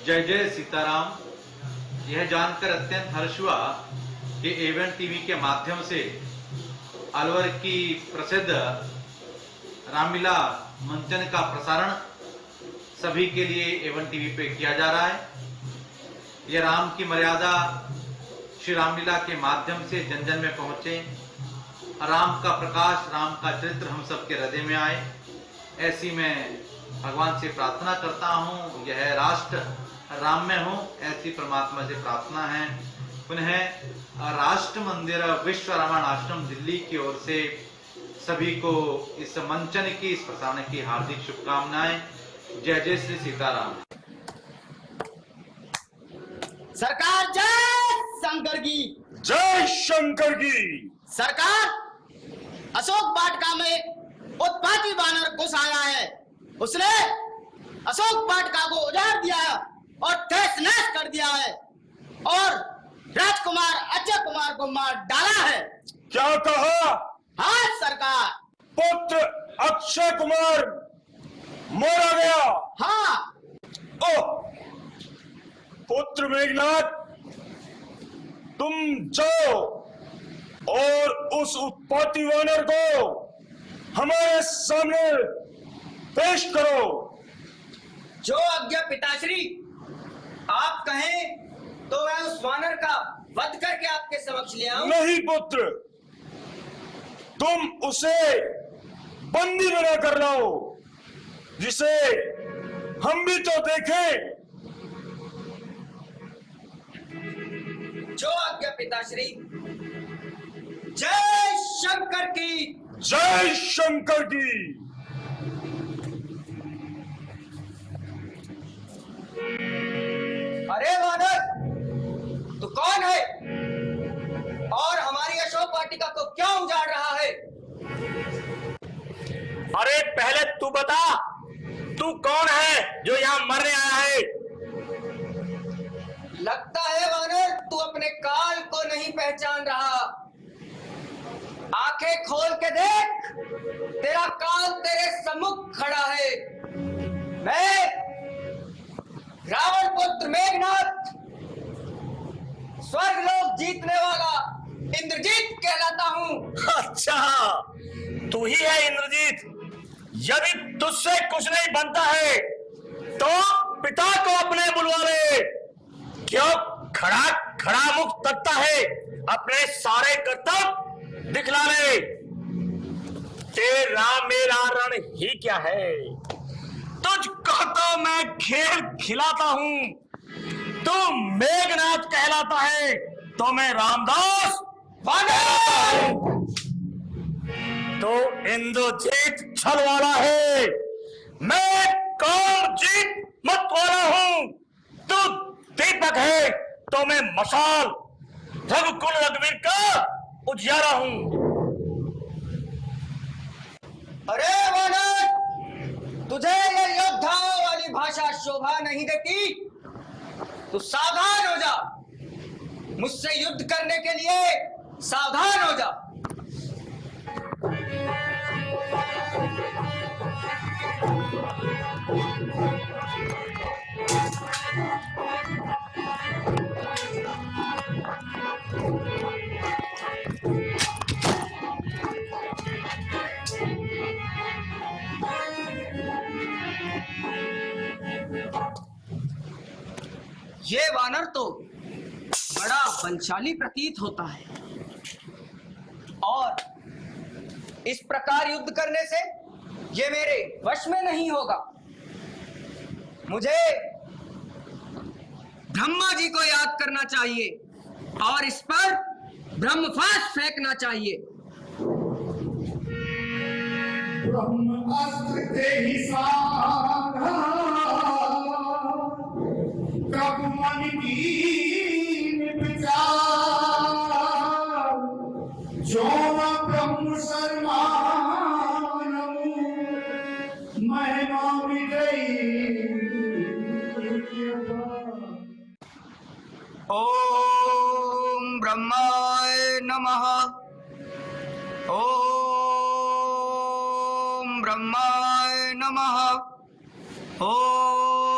जय जय सीताराम। यह जानकर अत्यंत हर्ष हुआ कि एवन टीवी के माध्यम से अलवर की प्रसिद्ध रामलीला मंचन का प्रसारण सभी के लिए एवन टीवी पे किया जा रहा है। यह राम की मर्यादा श्री रामलीला के माध्यम से जन जन में पहुंचे, राम का प्रकाश, राम का चरित्र हम सबके हृदय में आए, ऐसी मैं भगवान से प्रार्थना करता हूं। यह राष्ट्र राम में हो, ऐसी परमात्मा से प्रार्थना है। पुनः राष्ट्र मंदिर विश्व रामायण आश्रम दिल्ली की ओर से सभी को इस मंचन की, इस प्रसारण की हार्दिक शुभकामनाएं। जय जय श्री सीताराम। सरकार जय शंकर की। जय शंकर की। सरकार, अशोक वाटिका में उत्पाती वानर घुस आया है। उसने अशोक वाटिका को उजाड़ दिया और तहस नहस कर दिया है और राजकुमार अजय कुमार को मार डाला है। क्या कहा? हाँ सरकार। पुत्र अक्षय कुमार मारा गया। हाँ। ओह, पुत्र मेघनाथ, तुम जाओ और उस उत्पाती वानर को हमारे सामने पेश करो। जो आज्ञा पिताश्री आप कहें तो मैं उस वानर का वध करके आपके समक्ष ले आऊं। नहीं पुत्र, तुम उसे बंदी बना कर लाओ, जिसे हम भी तो देखें। जो आज्ञा पिताश्री। जय शंकर की। जय शंकर की। अरे वानर, तू कौन है और हमारी अशोक वाटिका को क्यों उजाड़ रहा है? अरे पहले तू बता, तू कौन है जो यहाँ मरने आया है? लगता है वानर तू अपने काल को नहीं पहचान रहा। आंखें खोल के देख, तेरा काल तेरे सम्मुख खड़ा है। मैं रावण पुत्र मेघनाथ, स्वर्गलोक जीतने वाला इंद्रजीत कहलाता हूँ। अच्छा, तू ही है इंद्रजीत। यदि तुझसे कुछ नहीं बनता है तो पिता को अपने बुलवा ले। क्यों खड़ा खड़ा मुख तकता है? अपने सारे कर्तव्य दिखला ले। तेरा मेरा रण ही क्या है? तुझको तो मैं खेल खिलाता हूं। तू मेघनाथ कहलाता है तो मैं रामदास कहलाता हूं। तो इंद्रजीत छल वाला है, मैं कामजीत मत वाला हूं। तू दीपक है तो मैं मशाल, रघुकुल रघुवीर का उजियारा हूं। अरे वानर, तुझे ये योद्धाओं वाली भाषा शोभा नहीं देती। तू सावधान हो जा, मुझसे युद्ध करने के लिए सावधान हो जा। ये वानर तो बड़ा बलशाली प्रतीत होता है और इस प्रकार युद्ध करने से ये मेरे वश में नहीं होगा। मुझे ब्रह्मा जी को याद करना चाहिए और इस पर ब्रह्मपास्त्र फेंकना चाहिए। ब्रह्मास्त्र के ही साधा कब मन की विचार, जो ब्रह्म शर्मान महिमा ओम ब्रह्माय नमः। ओम ब्रह्माय नमः। ओम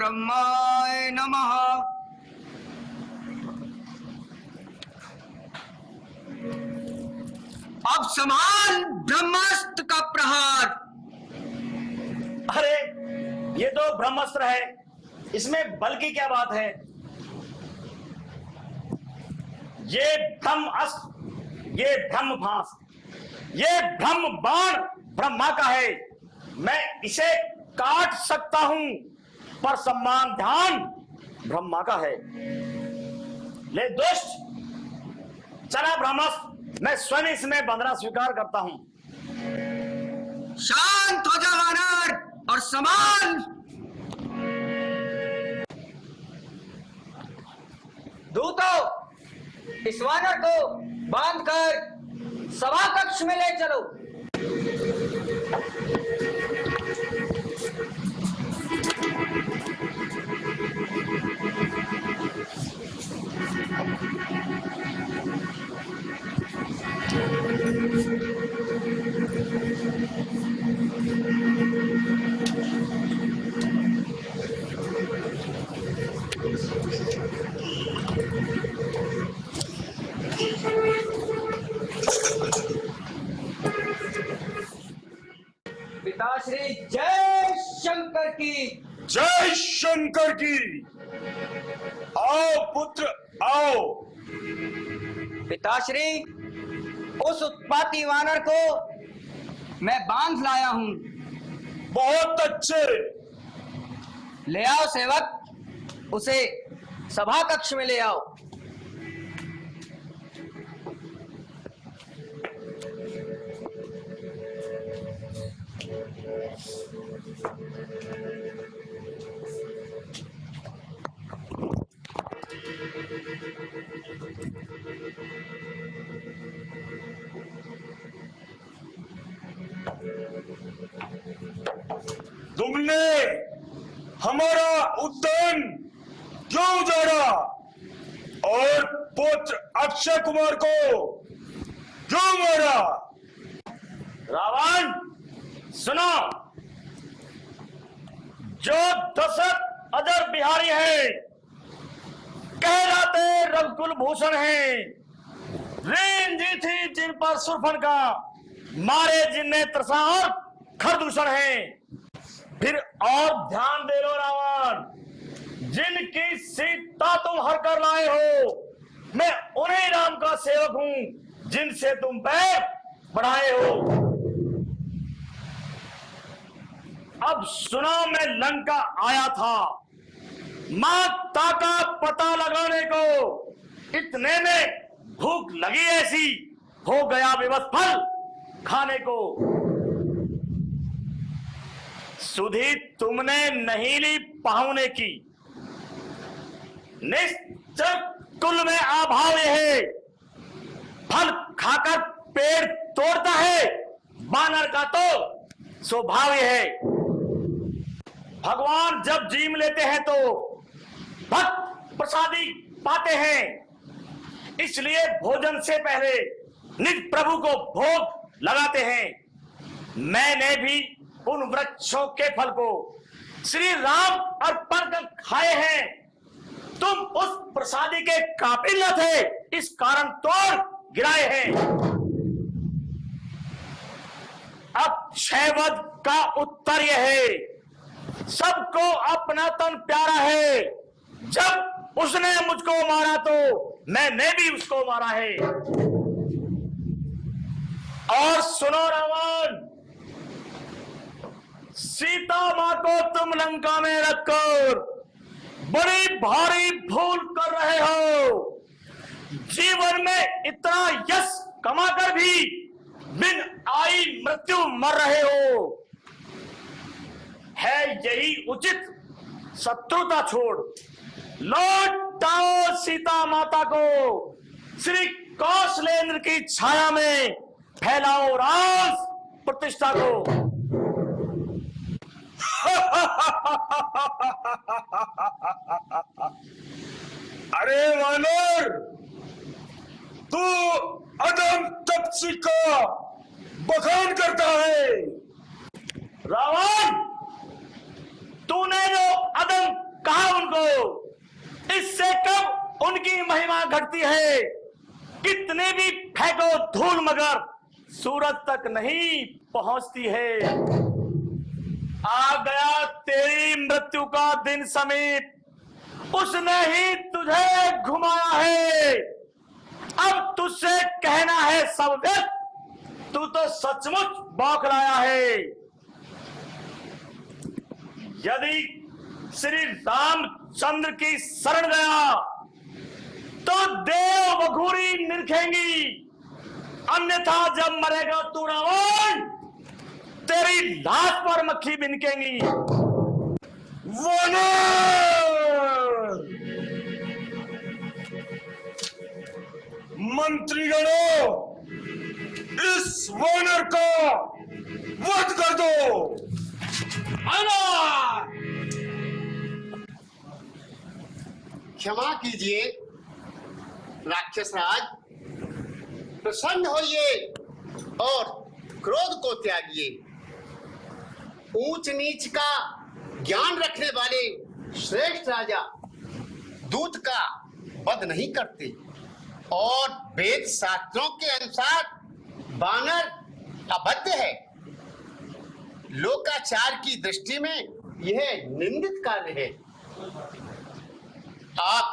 ब्रह्माय नमः। अब समान ब्रह्मास्त्र का प्रहार। अरे ये तो ब्रह्मास्त्र है, इसमें बल की क्या बात है? ये ब्रह्म अस्त्र, ये ब्रह्म फांस, ये ब्रह्म बाण ब्रह्मा का है। मैं इसे काट सकता हूं, पर सम्मान ध्यान ब्रह्मा का है। ले दुष्ट, चला ब्रह्मास्त्र, मैं स्वयं इसमें बंधना स्वीकार करता हूं। शांत हो जा वानर और समान। दूतों, इस वानर को बांधकर सभा कक्ष में ले चलो। पिताश्री जय शंकर की। जय शंकर की। आओ पुत्र आओ। पिताश्री, उस उत्पाती वानर को मैं बांध लाया हूं। बहुत अच्छे। ले आओ सेवक, उसे सभा कक्ष में ले आओ। तुमने हमारा उद्यान क्यों उजाड़ा और पुत्र अक्षय कुमार को क्यों मारा? रावण सुनो, जो दशरथ अजर बिहारी है, कहलाते रघुकुल भूषण है, रेन जी थी जिन पर सुरफन का, मारे जिनने त्रसा और खरदूषण है। फिर और ध्यान दे लो रावण, जिनकी सीता तुम हर कर लाए हो, मैं उन्हीं राम का सेवक हूं जिनसे तुम पैर बढ़ाए हो। अब सुनो, मैं लंका आया था माता का पता लगाने को, इतने में भूख लगी ऐसी, हो गया विवश फल खाने को। सुधी तुमने नहीं ली पाहुने की, निश्चय कुल में अभाव है, फल खाकर पेड़ तोड़ता है, बानर का तो स्वभाव है। भगवान जब जीम लेते हैं तो भक्त प्रसादी पाते हैं, इसलिए भोजन से पहले निज प्रभु को भोग लगाते हैं। मैंने भी उन वृक्षों के फल को श्री राम अर्पण कर खाए हैं। तुम उस प्रसादी के काबिल न थे, इस कारण तोड़ गिराए हैं। अब क्षयवध का उत्तर यह है, सबको अपना तन प्यारा है। जब उसने मुझको मारा तो मैंने भी उसको मारा है। और सुनो रावण, सीता मां को तुम लंका में रखकर बड़ी भारी भूल कर रहे हो। जीवन में इतना यश कमाकर भी बिन आई मृत्यु मर रहे हो। है यही उचित, शत्रुता छोड़ लौट आओ सीता माता को, श्री कौशलेंद्र की छाया में फैलाओ राज प्रतिष्ठा को। अरे वानर, तू अदम तपस्वी का बखान करता है। रावण, तूने जो अदम को। इससे कब उनकी महिमा घटती है। कितने भी फेंको धूल मगर सूरज तक नहीं पहुंचती है। आ गया तेरी मृत्यु का दिन समीप, उसने ही तुझे घुमाया है। अब तुझसे कहना है सब व्यर्थ, तू तो सचमुच बौखलाया है। यदि श्री रामचंद्र की शरण गया तो देव वघूरी निरखेंगी, अन्यथा जब मरेगा तू रावण, तेरी लाश पर मक्खी बिनकेंगी। मंत्रीगणों, इस वानर का वध कर दो। क्षमा कीजिए राक्षस राज, प्रसन्न होइए और क्रोध को त्यागिए। ऊंच नीच का ज्ञान रखने वाले श्रेष्ठ राजा दूत का वध नहीं करते और वेद शास्त्रों के अनुसार वानर अभद्र है। लोकाचार की दृष्टि में यह निंदित कार्य है। आप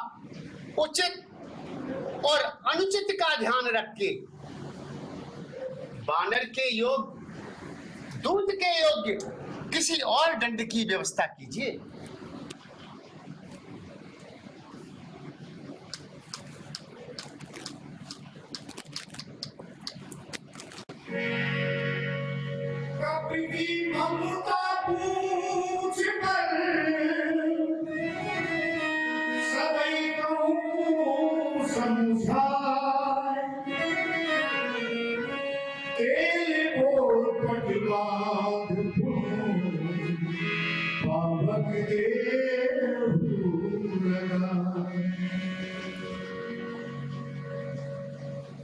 उचित और अनुचित का ध्यान रख के वानर के योग, दूत के योग्य किसी और दंड की व्यवस्था कीजिए। कभी भी ममता पूछ पर सदै कहूँ समझाए, तेरे बोल पटवाद पावक देव लगाए।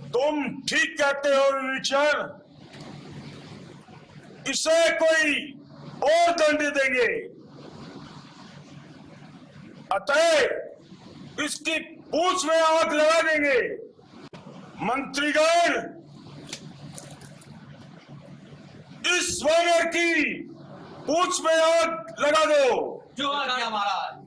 तुम ठीक कहते हो विचर, इसे कोई और दंड देंगे। अतः इसकी पूंछ में आग लगा देंगे। मंत्रीगण, इस वानर की पूंछ में आग लगा दो। जो आज्ञा महाराज।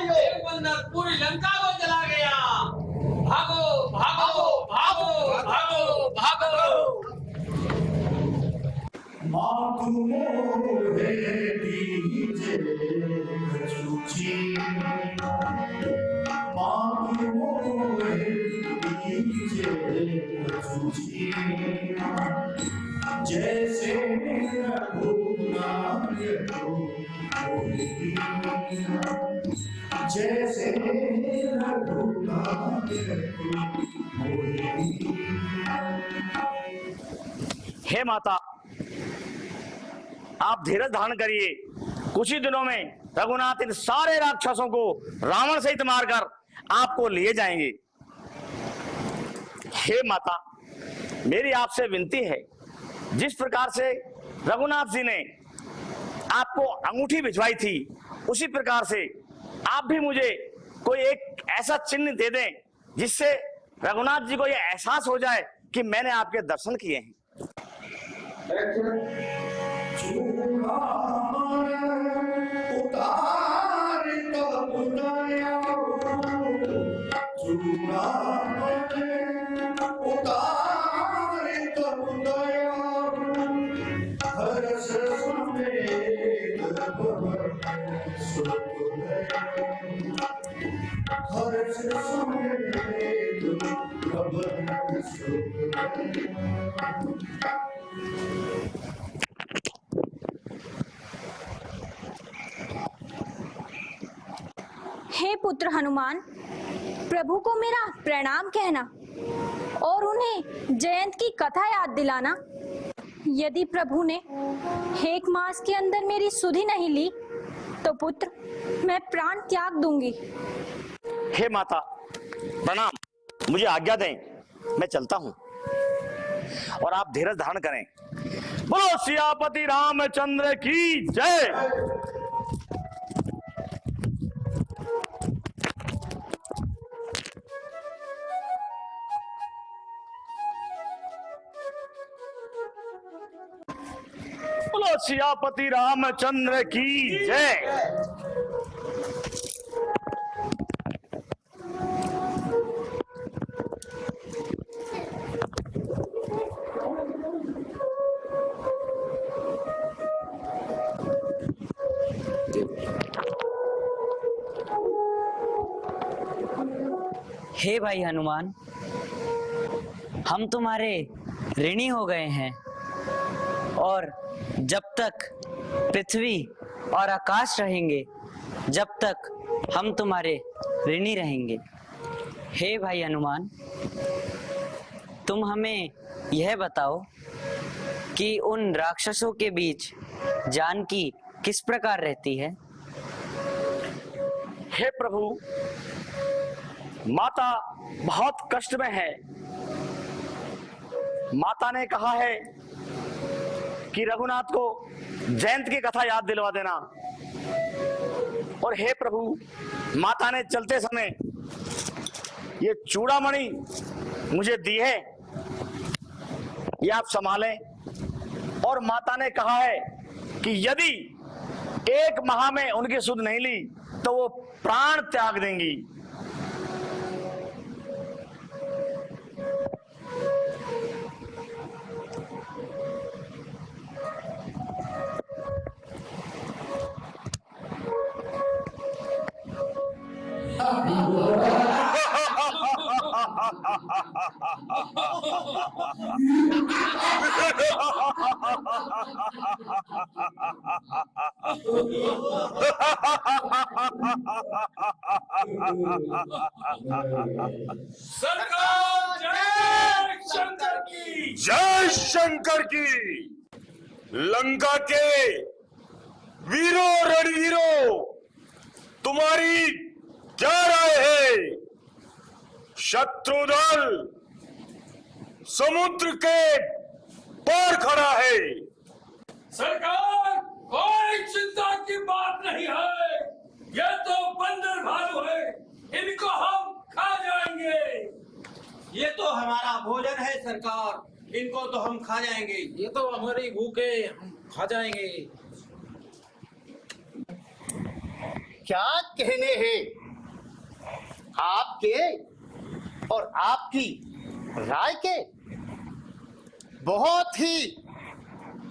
एक बंदर पूरी लंका को जला गया। भागो भागो भागो भागो भागो। मातु मोहे दीजे छुची, मातु मोहे दीजे छुची, जैसे रघुनाथ को मोही, जैसे रघुनाथ को मोही। हे माता, आप धीरज धारण करिए। कुछ ही दिनों में रघुनाथ इन सारे राक्षसों को रावण सहित मारकर आपको लिए जाएंगे। हे माता, मेरी आपसे विनती है, जिस प्रकार से रघुनाथ जी ने आपको अंगूठी भिजवाई थी, उसी प्रकार से आप भी मुझे कोई एक ऐसा चिन्ह दे दें जिससे रघुनाथ जी को यह एहसास हो जाए कि मैंने आपके दर्शन किए हैं। उतार तब दया, उतार तब दया, हर्ष समेत सुख दया, हर्ष समेत सुख दया। हे पुत्र हनुमान, प्रभु को मेरा प्रणाम कहना और उन्हें जयंत की कथा याद दिलाना। यदि प्रभु ने 1 मास के अंदर मेरी सुधि नहीं ली तो पुत्र मैं प्राण त्याग दूंगी। हे माता प्रणाम, मुझे आज्ञा दें, मैं चलता हूं और आप धीरज धारण करें। बोलो सियापति रामचंद्र की जय। बोलो सियापति रामचंद्र की जय। हे भाई हनुमान, हम तुम्हारे ऋणी हो गए हैं और जब तक पृथ्वी और आकाश रहेंगे, जब तक हम तुम्हारे ऋणी रहेंगे। हे भाई हनुमान, तुम हमें यह बताओ कि उन राक्षसों के बीच जानकी किस प्रकार रहती है। हे प्रभु, माता बहुत कष्ट में है। माता ने कहा है कि रघुनाथ को जयंत की कथा याद दिलवा देना। और हे प्रभु, माता ने चलते समय ये चूड़ामणि मुझे दी है, ये आप संभालें। और माता ने कहा है कि यदि 1 माह में उनकी सुध नहीं ली तो वो प्राण त्याग देंगी। सरकार जय शंकर की। जय शंकर की। लंका के वीरों रणवीरों, तुम्हारी क्या राय है? शत्रु दल समुद्र के पार खड़ा है। सरकार, कोई चिंता की बात नहीं है। ये तो बंदर भालू है, इनको हम खा जाएंगे। ये तो हमारा भोजन है सरकार, इनको तो हम खा जाएंगे। ये तो हमारी भूख है, हम खा जाएंगे। क्या कहने हैं आपके और आपकी राय के? बहुत ही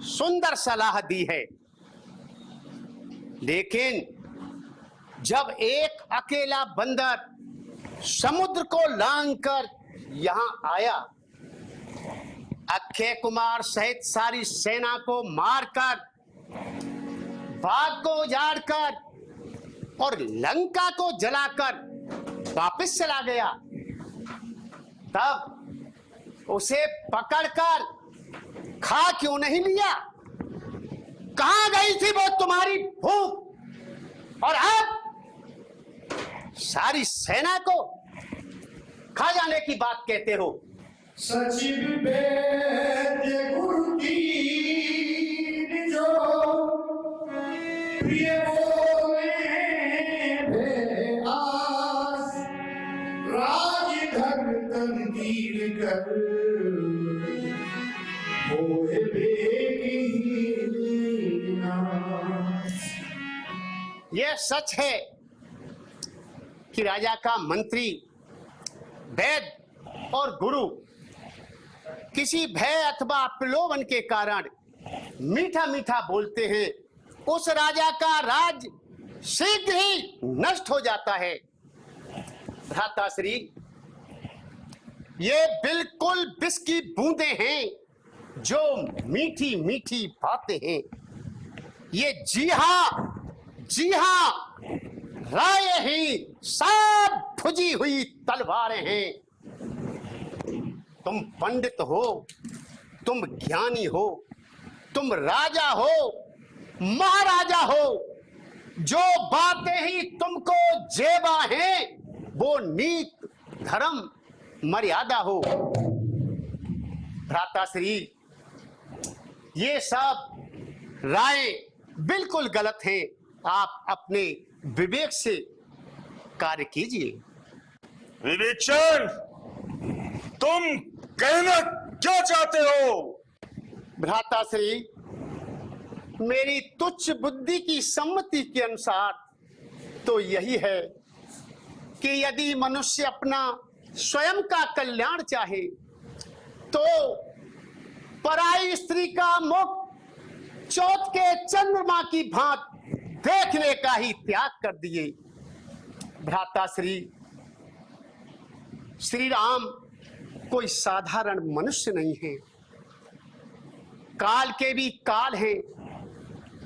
सुंदर सलाह दी है, लेकिन जब एक अकेला बंदर समुद्र को लांघकर यहां आया, अक्षय कुमार सहित सारी सेना को मारकर, बाग को उजाड़कर और लंका को जलाकर वापस चला गया, तब उसे पकड़कर खा क्यों नहीं लिया? कहां गई थी वो तुम्हारी भूख? और अब सारी सेना को खा जाने की बात कहते हो। सचिव वेद्य गुरु की जो प्रिय बोले आस, राज धर्म तंदीर कर मोहे यह सच है कि राजा का मंत्री, वैद्य और गुरु किसी भय अथवा प्रलोभन के कारण मीठा मीठा बोलते हैं, उस राजा का राज शीघ्र ही नष्ट हो जाता है। भ्राताश्री, ये बिल्कुल विष की बूंदें हैं जो मीठी मीठी बातें हैं। ये जी हाँ राय ही सब भुजी हुई तलवारें हैं। तुम पंडित हो, तुम ज्ञानी हो, तुम राजा हो, महाराजा हो, जो बातें ही तुमको जेबा हैं वो नीत धर्म मर्यादा हो। भ्राताश्री, ये सब राय बिल्कुल गलत है। आप अपने विवेक से कार्य कीजिए। विवेचन, तुम कहना क्या चाहते हो? भ्राताश्री, मेरी तुच्छ बुद्धि की सम्मति के अनुसार तो यही है कि यदि मनुष्य अपना स्वयं का कल्याण चाहे तो पराई स्त्री का मुख चौथ के चंद्रमा की भांत देखने का ही त्याग कर दिए। भ्राताश्री, श्री राम कोई साधारण मनुष्य नहीं है, काल के भी काल हैं,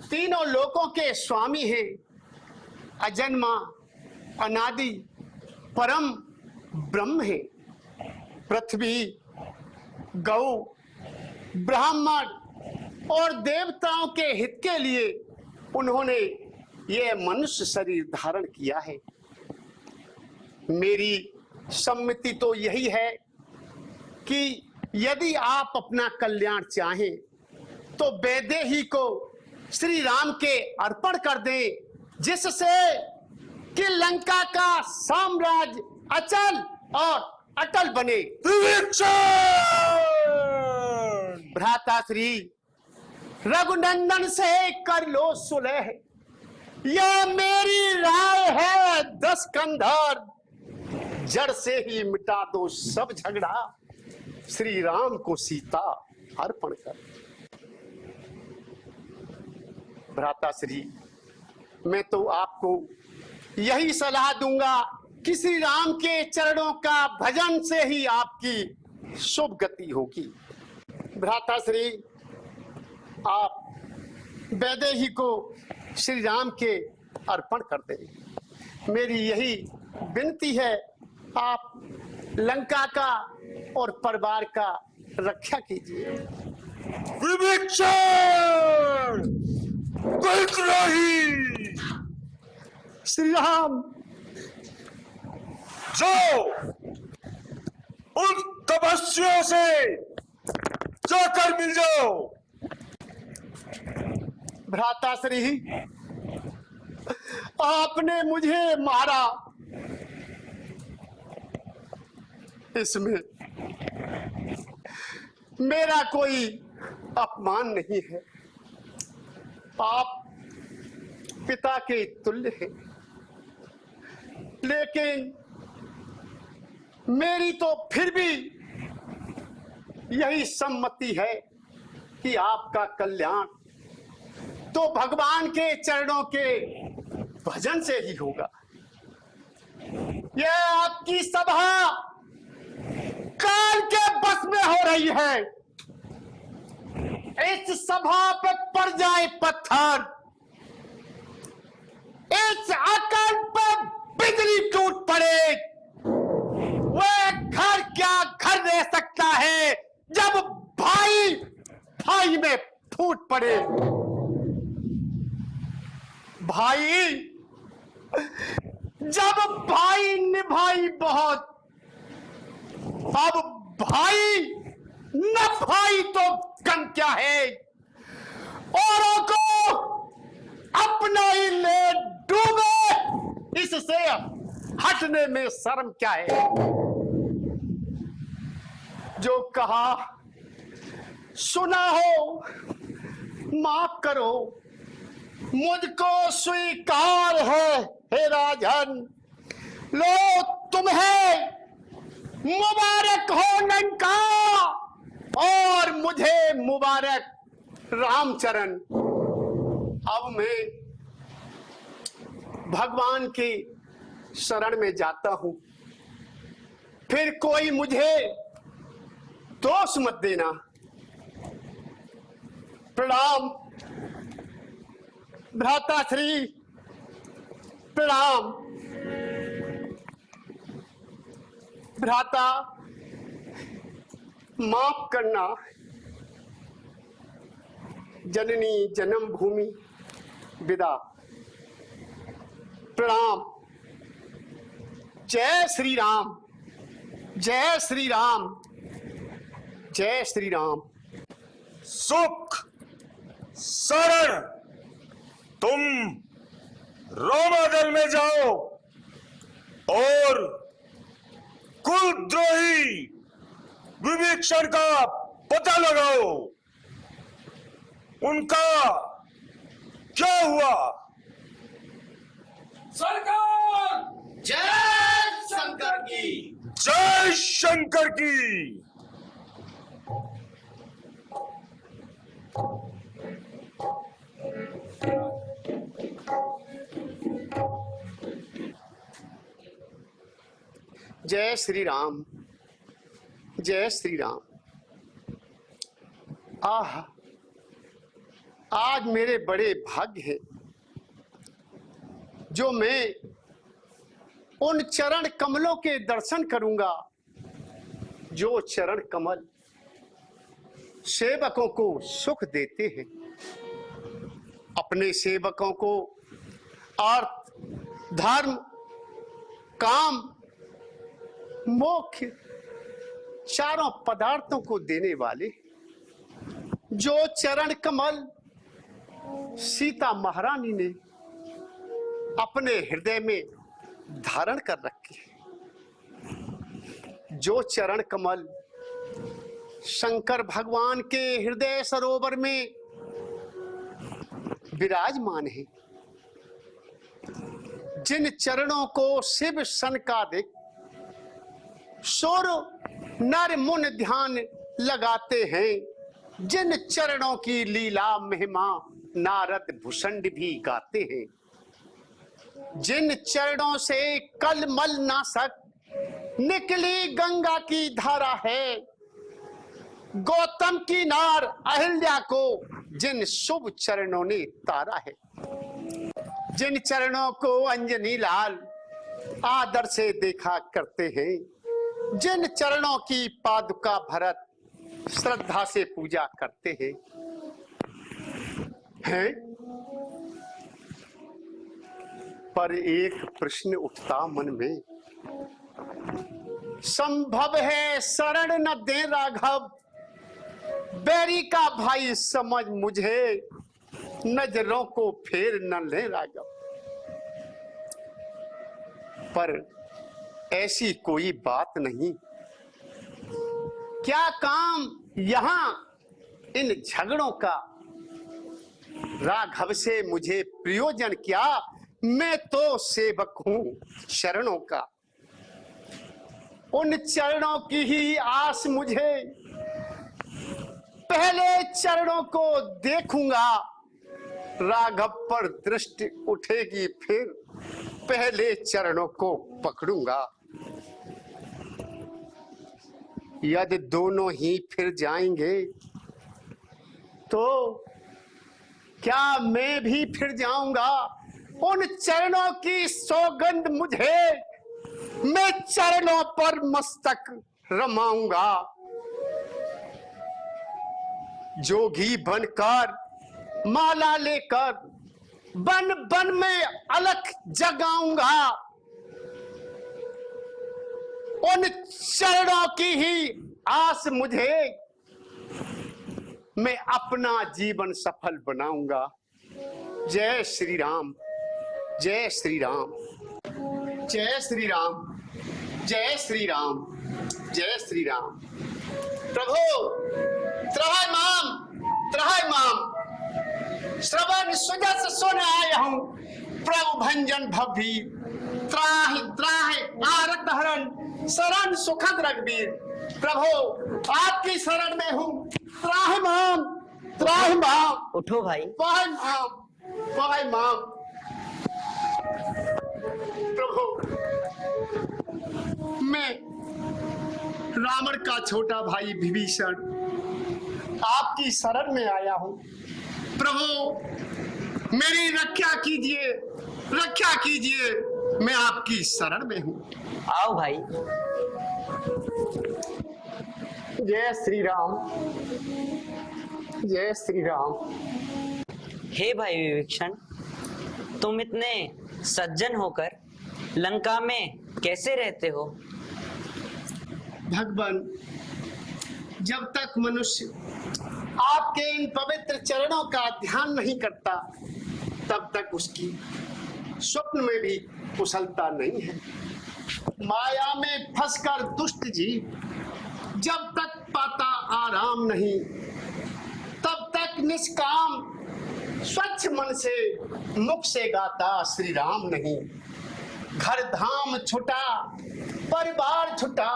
तीनों लोकों के स्वामी हैं, अजन्मा अनादि परम ब्रह्म है। पृथ्वी, गौ, ब्राह्मण और देवताओं के हित के लिए उन्होंने ये मनुष्य शरीर धारण किया है। मेरी सम्मति तो यही है कि यदि आप अपना कल्याण चाहें तो वैदेही को श्री राम के अर्पण कर दें, जिससे कि लंका का साम्राज्य अचल और अटल बने। भ्राताश्री, रघुनंदन से कर लो सुलह, यह मेरी राय है। 10 कंधर जड़ से ही मिटा दो सब झगड़ा, श्री राम को सीता अर्पण कर। भ्राताश्री, मैं तो आपको यही सलाह दूंगा कि श्री राम के चरणों का भजन से ही आपकी शुभ गति होगी। भ्राताश्री, आप वैदेही को श्री राम के अर्पण कर दें। मेरी यही विनती है, आप लंका का और परिवार का रक्षा कीजिए। विवेचन, नहीं। श्री राम, जाओ उन तपस्वियों से जाकर मिल जाओ। भ्राताश्री, आपने मुझे मारा, इसमें मेरा कोई अपमान नहीं है। आप पिता के तुल्य हैं, लेकिन मेरी तो फिर भी यही सम्मति है कि आपका कल्याण तो भगवान के चरणों के भजन से ही होगा। यह आपकी सभा काल के बस में हो रही है। इस सभा पे पड़ जाए पत्थर, इस अकल पर बिजली टूट पड़े, वह घर क्या घर रह सकता है जब भाई भाई में फूट पड़े। भाई, जब भाई निभाई बहुत, अब भाई न भाई तो कम क्या है। औरों को अपना ही ले डूबे, इससे हटने में शर्म क्या है। जो कहा सुना हो, माफ करो, मुझको स्वीकार है। हे राजन, लो तुम्हें मुबारक हो लंका, और मुझे मुबारक रामचरण। अब मैं भगवान की शरण में जाता हूं, फिर कोई मुझे दोष मत देना। प्रणाम भ्राताश्री, प्रणाम। भ्राता, माफ करना। जननी जन्म भूमि विदा। प्रणाम। जय श्री राम, जय श्री राम, जय श्री राम। सुख शरण, तुम रोमादल में जाओ और कुलद्रोही विभीषण का पता लगाओ। उनका क्या हुआ? सरकार जय शंकर की। जय शंकर की। जय श्री राम, जय श्री राम। आह, आज मेरे बड़े भाग्य हैं जो मैं उन चरण कमलों के दर्शन करूंगा जो चरण कमल सेवकों को सुख देते हैं। अपने सेवकों को अर्थ, धर्म, काम, मोक्ष चारों पदार्थों को देने वाले जो चरण कमल सीता महारानी ने अपने हृदय में धारण कर रखे, जो चरण कमल शंकर भगवान के हृदय सरोवर में विराजमान है, जिन चरणों को शिव सनकादिक सुर नर मुन ध्यान लगाते हैं, जिन चरणों की लीला महिमा नारद भूषण भी गाते हैं, जिन चरणों से कलमल नासक निकली गंगा की धारा है, गौतम की नार अहिल्या को जिन शुभ चरणों ने तारा है, जिन चरणों को अंजनी लाल आदर से देखा करते हैं, जिन चरणों की पादुका भरत श्रद्धा से पूजा करते हैं, पर एक प्रश्न उठता मन में, संभव है शरण न दे राघव, बैरी का भाई समझ मुझे, नजरों को फेर न ले राघव। पर ऐसी कोई बात नहीं, क्या काम यहां इन झगड़ों का, राघव से मुझे प्रयोजन क्या, मैं तो सेवक हूं शरणों का। उन चरणों की ही आस मुझे, पहले चरणों को देखूंगा, राघव पर दृष्टि उठेगी फिर पहले चरणों को पकड़ूंगा। यदि दोनों ही फिर जाएंगे तो क्या मैं भी फिर जाऊंगा? उन चरणों की सौगंध मुझे, मैं चरणों पर मस्तक रमाऊंगा। जोगी बनकर माला लेकर बन बन में अलख जगाऊंगा। उन चरणों की ही आस मुझे, मैं अपना जीवन सफल बनाऊंगा। जय श्री राम, जय श्री राम, जय श्री राम, जय श्री राम, जय श्री राम। प्रभु त्रहाय माम, श्रवण सुजस सुन आया हूं, प्रभु भंजन भवभीर, त्राहि त्राहि आरत हरण, शरण सुखद रघुवीर। प्रभु आपकी शरण में हूं, त्राहि माम, त्राहि माम। उठो भाई। पाहि माम, पाहि माम। प्रभु मैं रावण का छोटा भाई विभीषण आपकी शरण में आया हूं। प्रभु मेरी रक्षा कीजिए, रक्षा कीजिए, मैं आपकी शरण में हूं। आओ भाई। जय श्री राम, जय श्री राम। हे भाई विभीषण, तुम इतने सज्जन होकर लंका में कैसे रहते हो? भगवान, जब तक मनुष्य आपके इन पवित्र चरणों का ध्यान नहीं करता तब तक उसकी स्वप्न में भी कुशलता नहीं है। माया में फंसकर दुष्ट जीव जब तक पाता आराम नहीं तब तक निष्काम स्वच्छ मन से मुख से गाता श्री राम नहीं। घर धाम छुटा, परिवार छुटा,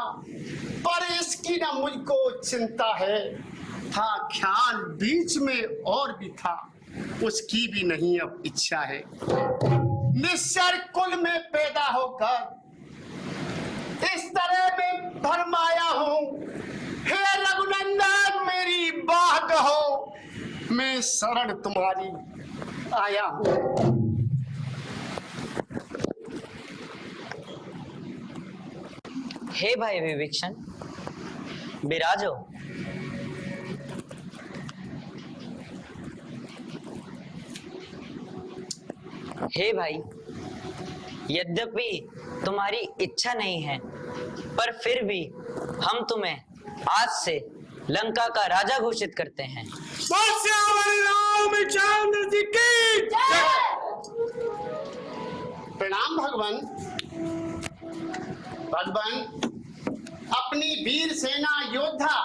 पर इसकी न मुझको चिंता है। था ख्याल बीच में और भी था, उसकी भी नहीं अब इच्छा है। निश्चर कुल में पैदा होकर इस तरह में भरमाया हूँ। हे रघुनंदन मेरी बाह कहो, मैं शरण तुम्हारी आया हूँ। हे भाई विभीषण, विराजो। हे भाई, यद्यपि तुम्हारी इच्छा नहीं है, पर फिर भी हम तुम्हें आज से लंका का राजा घोषित करते हैं। रामचंद्र जी की प्रणाम भगवान। भगवान, अपनी वीर सेना योद्धा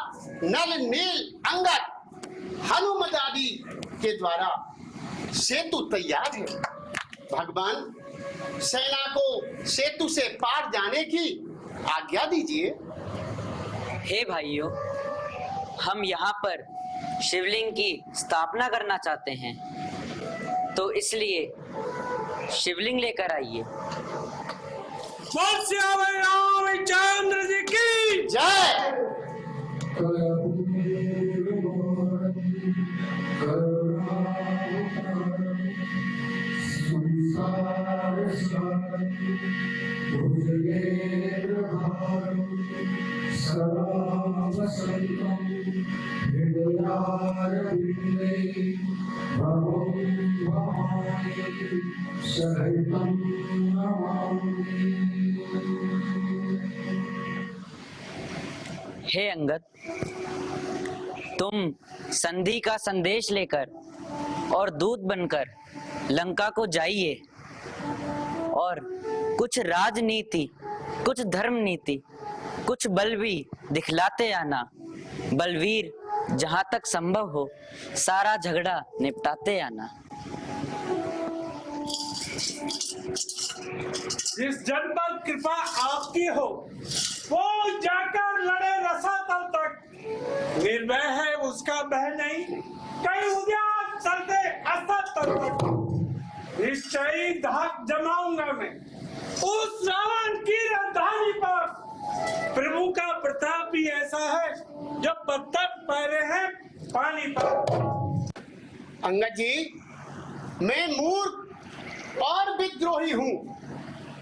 नल नील अंगद हनुमत आदि के द्वारा सेतु तैयार है। भगवान, सेना को सेतु से पार जाने की आज्ञा दीजिए। हे भाइयों, हम यहाँ पर शिवलिंग की स्थापना करना चाहते हैं, तो इसलिए शिवलिंग लेकर आइए। रामचंद्र जी की जय। हे अंगद, तुम संधि का संदेश लेकर और दूत बनकर लंका को जाइए और कुछ राजनीति, कुछ धर्म नीति, कुछ बल भी दिखलाते आना। बलवीर जहां तक संभव हो सारा झगड़ा निपटाते आना। जिस जन पर कृपा आपकी हो वो जाकर लड़े रसातल तक। निर्भय है उसका बह नहीं, कहीं उद्यान चलते असतल तक। निश्चय धाक जमाऊंगा मैं उस रावण की राजधानी पर। प्रभु का प्रताप भी ऐसा है जो पत्थर पैरे हैं पानी पर। अंगद जी, मैं मूर्ख और विद्रोही हूँ,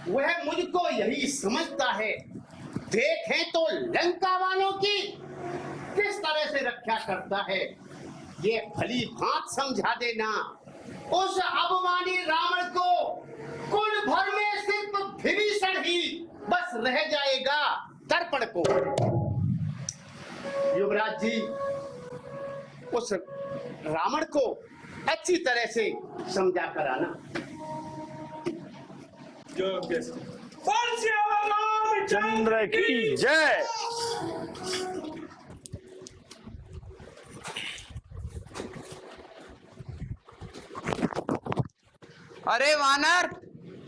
वह मुझको यही समझता है। देखें तो लंका वालों की किस तरह से रक्षा करता है, ये भली भांत समझा देना। उस अभिमानी रावण को कुल भर में सिर्फ विभीषण ही बस रह जाएगा दर्पण को। युवराज जी, उस रावण को अच्छी तरह से समझा कर आना। चंद्र की जय। अरे वानर,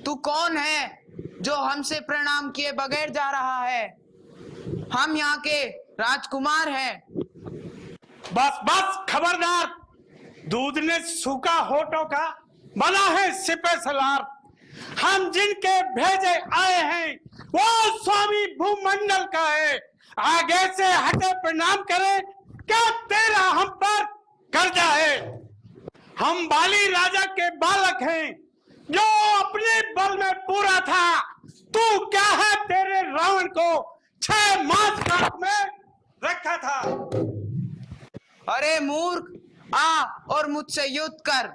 तू कौन है जो हमसे प्रणाम किए बगैर जा रहा है? हम यहाँ के राजकुमार हैं। बस बस, खबरदार। दूध ने सूखा होठों का बना है सिपे सलार। हम जिनके भेजे आए हैं वो स्वामी भूमंडल का है। आगे से हटे प्रणाम करे, क्या तेरा हम पर कर्जा है? हम बाली राजा के बालक हैं जो अपने बल में पूरा था। तू क्या है, तेरे रावण को 6 मास काट में रखा था। अरे मूर्ख, आ और मुझसे युद्ध कर।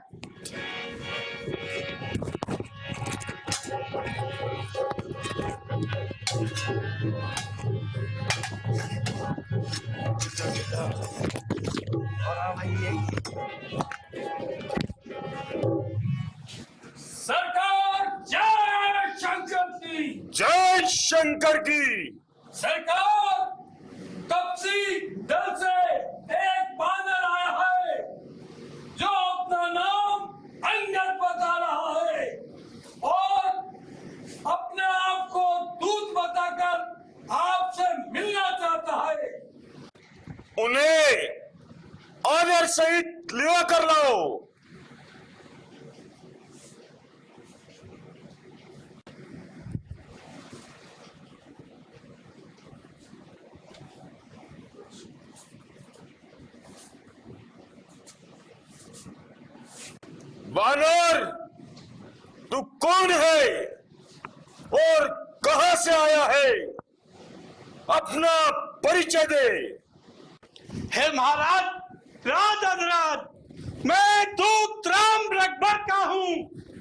सरकार जय शंकर की। जय शंकर की। सरकार, कपसी दल से एक बानर आया है जो अपना नाम अंगद बता रहा है और अपने आप को दूत बताकर आपसे मिलना चाहता है। उन्हें ऑनर सहित लिवा कर लाओ। वानर, तू कौन है और कहां से आया है? अपना परिचय दे। हे महाराज, राज अधिराज, मैं दूत राम रघुबर का हूँ,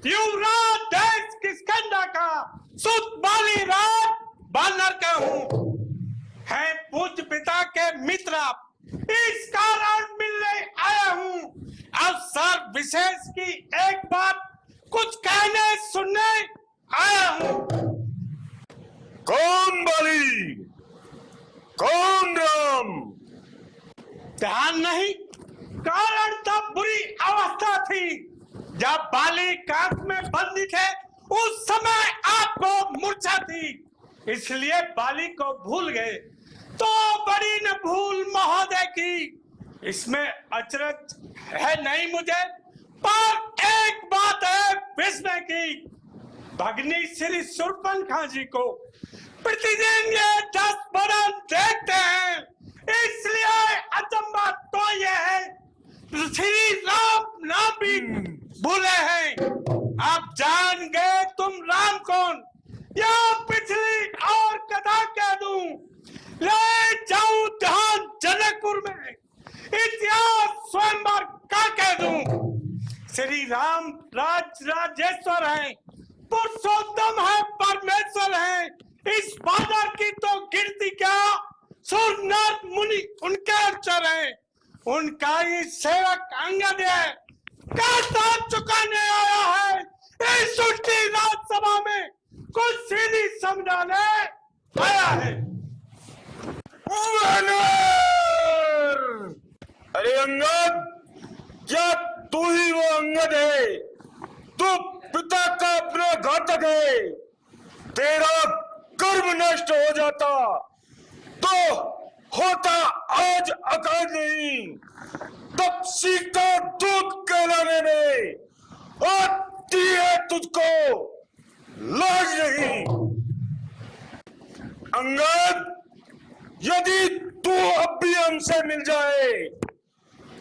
युवराज देश किष्किंधा का, सुत बाली राज बानर का हूँ। है पूज्य पिता के मित्र, इस कारण मिलने आया हूँ। अवसर विशेष की एक बात कुछ कहने सुनने आया हूँ। कौन बाली, कौन राम? ध्यान नहीं, कारण तब बुरी अवस्था थी जब बाली कांच में बंदी थे। उस समय आपको मूर्छा थी, इसलिए बाली को भूल गए। तो बड़ी न भूल महोदय की, इसमें अचरज है नहीं मुझे, पर एक बात है विस्मय की। भगनी श्री शूर्पणखा जी को प्रतिदिन ये 10 बरन देखते हैं, इसलिए अचंबा तो ये है श्री राम नाम भी भूले हैं। आप जान गए तुम राम कौन, या पिछली और कथा कह दूं, ले जाऊं ध्यान जनकपुर में, इतिहास स्वयंवर का कह दूं। श्री राम राजेश्वर हैं, पुरुषोत्तम है, परमेश्वर है। इस बाजार की तो गिनती क्या, सुर नर मुनि उनके अक्षर हैं। उनका ही सेवक अंगद है, कांटा चुकाने आया है। इस उल्टी राज्यसभा में कुछ सीधी समझाने आया है। अरे अंगद, क्या तू ही वो अंगद है? तू पिता का अपना घातक है। तेरा कर्म नष्ट हो जाता तो होता आज अकाल नहीं, तब सीता दूध कहलाने में आती है तुझको लाज नहीं। अंगद, यदि तू अब भी हमसे मिल जाए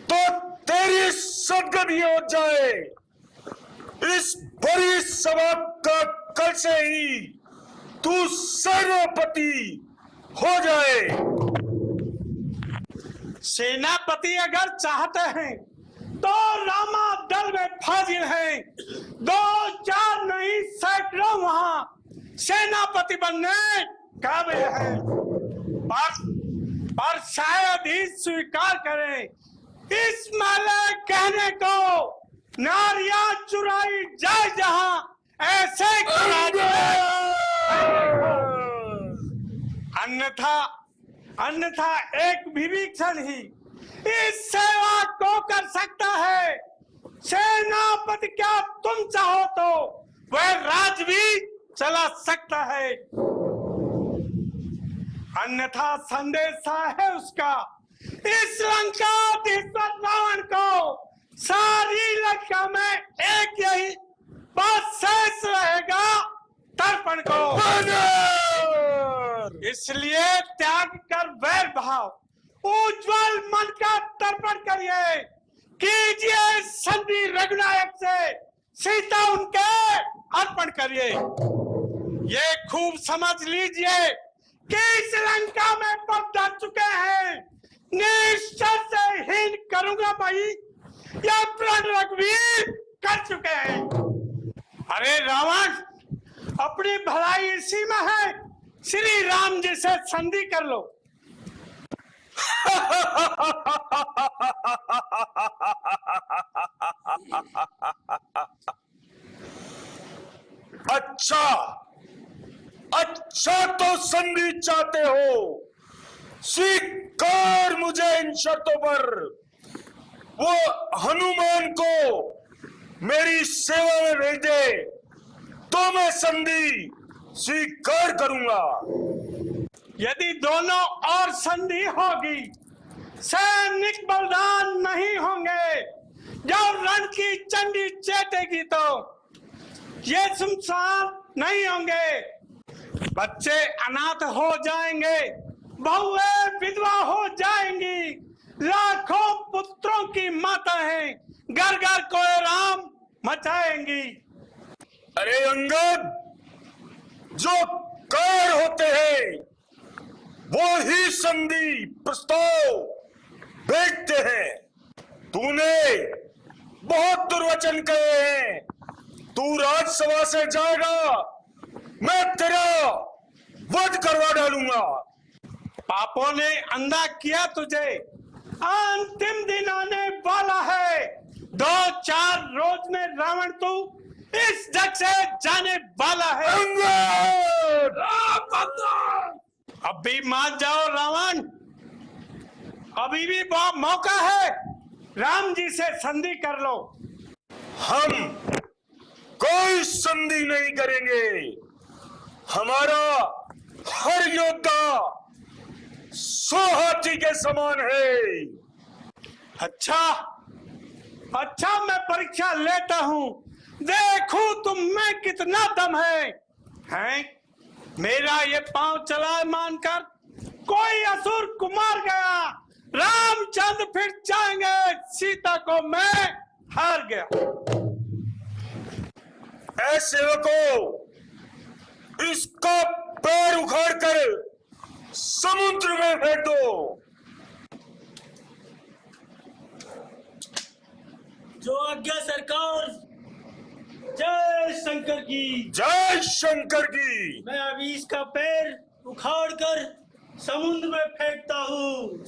तो तेरी सदगति हो जाए। इस बड़ी सभा का कल से ही तू सेनापति हो जाए। सेनापति अगर चाहते हैं तो रामा दल में फाजिल हैं। 2-4 नहीं, सैकड़ों वहां सेनापति बनने काबिल हैं। पर शायद ही स्वीकार करें इस माले कहने को, नारियां चुराई जाए जहां, ऐसे अन्यथा एक विभीषण ही इस सेवा को कर सकता है। सेनापति क्या तुम चाहो तो वह राज भी चला सकता है, अन्यथा संदेशा है उसका इस लंकाधीश्वर रावण को। सारी लंका में एक यही बात शेष रहेगा, तर्पण को। इसलिए त्याग कर वैर भाव, उज्जवल मन का तर्पण करिए। कीजिए संधि रघुनायक से, सीता उनके अर्पण करिए। ये खूब समझ लीजिए कि इस लंका में पहुंच चुके हैं। निश्चय से हीन करूंगा भाई, या प्रण रघुवीर कर चुके हैं। अरे रावण, अपनी भलाई इसी में है श्री राम जी से संधि कर लो। अच्छा अच्छा, तो संधि चाहते हो, स्वीकार मुझे इन शर्तों पर। वो हनुमान को मेरी सेवा में भेज दे तो मैं संधि स्वीकार करूंगा। यदि दोनों और संधि होगी, सैनिक बलिदान नहीं होंगे, जब रण की चंडी चेतेगी तो ये सुनसान नहीं होंगे, बच्चे अनाथ हो जाएंगे, बहुएं विधवा हो जाएंगी, लाखों पुत्रों की माता है, घर घर को राम मचाएंगी। अरे अंगद, जो कार होते हैं वो ही संधि प्रस्ताव भेजते हैं। तूने बहुत दुर्वचन कहे हैं, तू राजसभा से जाएगा, मैं तेरा वध करवा डालूंगा। पापों ने अंधा किया तुझे, अंतिम दिन आने वाला है, 2-4 रोज में रावण तू इस जग से जाने वाला है। अभी मान जाओ रावण, अभी भी बहुत मौका है, राम जी से संधि कर लो। हम कोई संधि नहीं करेंगे, हमारा हर योद्धा 100 हाथी के समान है। अच्छा अच्छा, मैं परीक्षा लेता हूँ, देखूं तुम में कितना दम है। हैं? मेरा ये पांव चला मानकर कोई असुर कुमार गया, रामचंद्र फिर जाएंगे, सीता को मैं हार गया। ऐसे को इसका पैर उखाड़ कर समुद्र में फेंक दो। जो आज्ञा सरकार। जय शंकर की। जय शंकर की। मैं अभी इसका पैर उखाड़ कर समुद्र में फेंकता हूँ।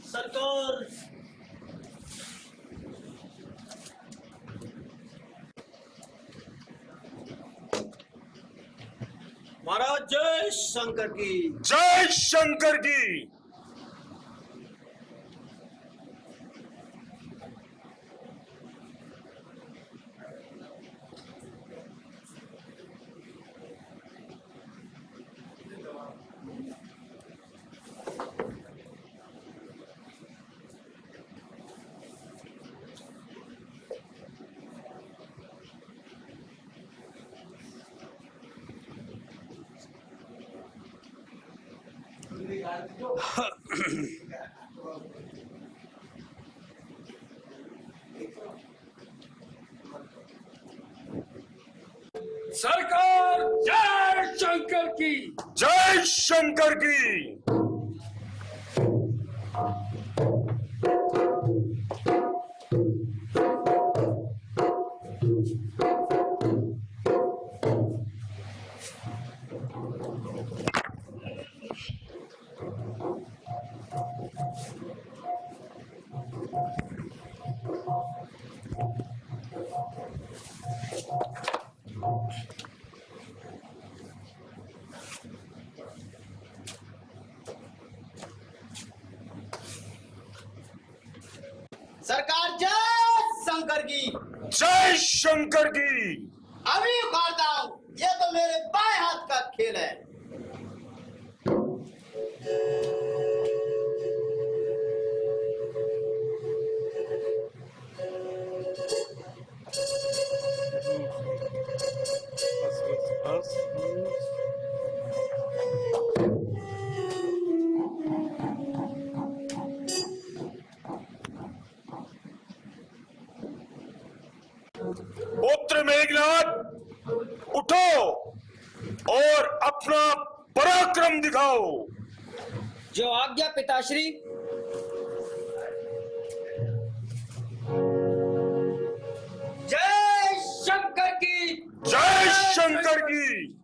सरकार। महाराज जय शंकर की। जय शंकर की। सरकार जय शंकर की। जय शंकर की। सरकार जय शंकर की। जय शंकर की। अभी उखाड़ता हूँ, ये तो मेरे बाएं हाथ का खेल है। पुत्र मेघनाथ उठो और अपना पराक्रम दिखाओ। जो आज्ञा पिताश्री। शंकर की।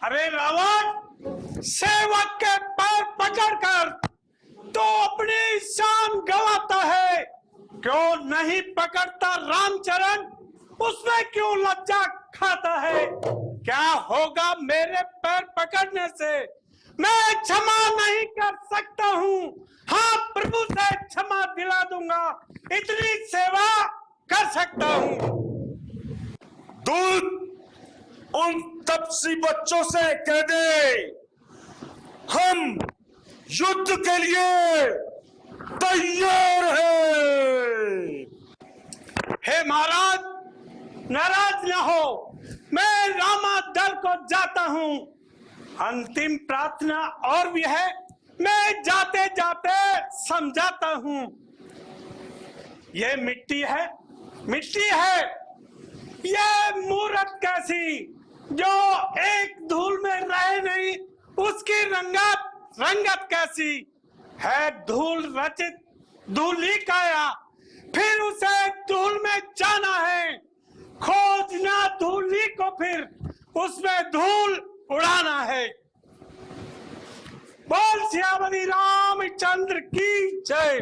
अरे रावण, सेवक के पैर पकड़कर तो अपनी शान गंवाता है, क्यों नहीं पकड़ता रामचरण? उसमें क्यों लज्जा खाता है? क्या होगा मेरे पैर पकड़ने से? मैं क्षमा नहीं कर सकता हूँ। हाँ, प्रभु से क्षमा दिला दूंगा, इतनी सेवा कर सकता हूँ। दूत, उन तपसी बच्चों से कह दे, हम युद्ध के लिए तैयार हैं। हे महाराज, नाराज न हो, मैं रामा दल को जाता हूँ। अंतिम प्रार्थना और भी है, मैं जाते जाते समझाता हूँ। ये मिट्टी है, मिट्टी है, ये मूरत कैसी जो एक धूल में रहे नहीं, उसकी रंगत कैसी है? धूल रचित धूली काया, फिर उसे धूल में जाना है, खोजना धूली को, फिर उसमें धूल उड़ाना है। बोल सियावरी रामचंद्र की जय।